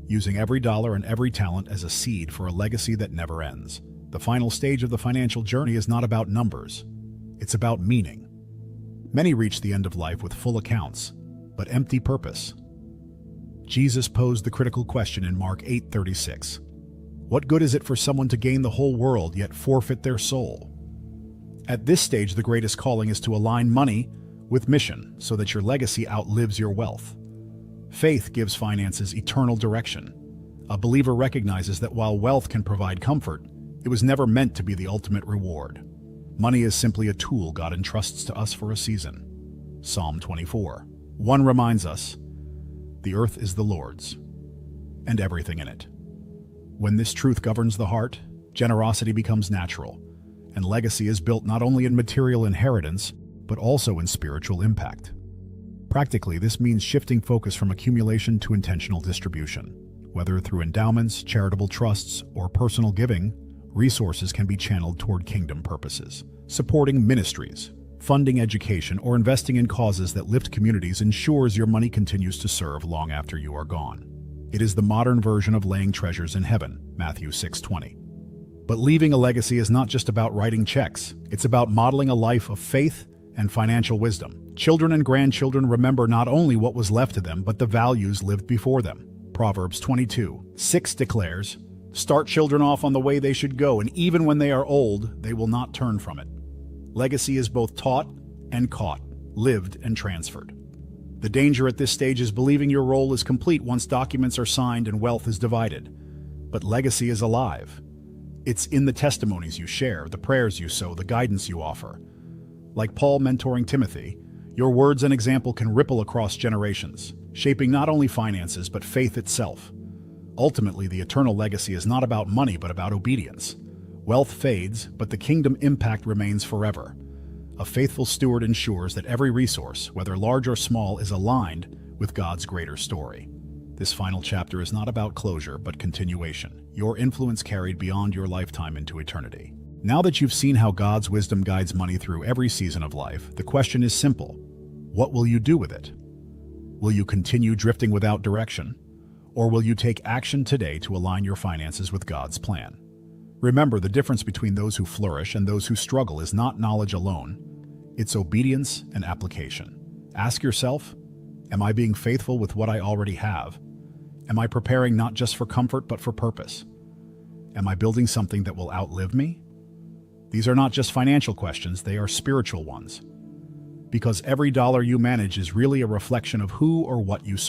using every dollar and every talent as a seed for a legacy that never ends. The final stage of the financial journey is not about numbers. It's about meaning. Many reach the end of life with full accounts, but empty purpose. Jesus posed the critical question in Mark 8:36. What good is it for someone to gain the whole world yet forfeit their soul? At this stage, the greatest calling is to align money with mission so that your legacy outlives your wealth. Faith gives finances eternal direction. A believer recognizes that while wealth can provide comfort, it was never meant to be the ultimate reward. Money is simply a tool God entrusts to us for a season. Psalm 24:1 reminds us, "The earth is the Lord's, and everything in it." When this truth governs the heart, generosity becomes natural, and legacy is built not only in material inheritance, but also in spiritual impact. Practically, this means shifting focus from accumulation to intentional distribution. Whether through endowments, charitable trusts, or personal giving, resources can be channeled toward kingdom purposes. Supporting ministries, funding education, or investing in causes that lift communities ensures your money continues to serve long after you are gone. It is the modern version of laying treasures in heaven, Matthew 6:20. But leaving a legacy is not just about writing checks. It's about modeling a life of faith and financial wisdom. Children and grandchildren remember not only what was left to them, but the values lived before them. Proverbs 22:6 declares, "Start children off on the way they should go, and even when they are old, they will not turn from it." Legacy is both taught and caught, lived and transferred. The danger at this stage is believing your role is complete once documents are signed and wealth is divided. But legacy is alive. It's in the testimonies you share, the prayers you sow, the guidance you offer. Like Paul mentoring Timothy, your words and example can ripple across generations, shaping not only finances but faith itself. Ultimately, the eternal legacy is not about money but about obedience. Wealth fades, but the kingdom impact remains forever. A faithful steward ensures that every resource, whether large or small, is aligned with God's greater story. This final chapter is not about closure, but continuation. Your influence carried beyond your lifetime into eternity. Now that you've seen how God's wisdom guides money through every season of life, the question is simple. What will you do with it? Will you continue drifting without direction? Or will you take action today to align your finances with God's plan? Remember, the difference between those who flourish and those who struggle is not knowledge alone. It's obedience and application. Ask yourself, am I being faithful with what I already have? Am I preparing not just for comfort, but for purpose? Am I building something that will outlive me? These are not just financial questions, they are spiritual ones. Because every dollar you manage is really a reflection of who or what you serve.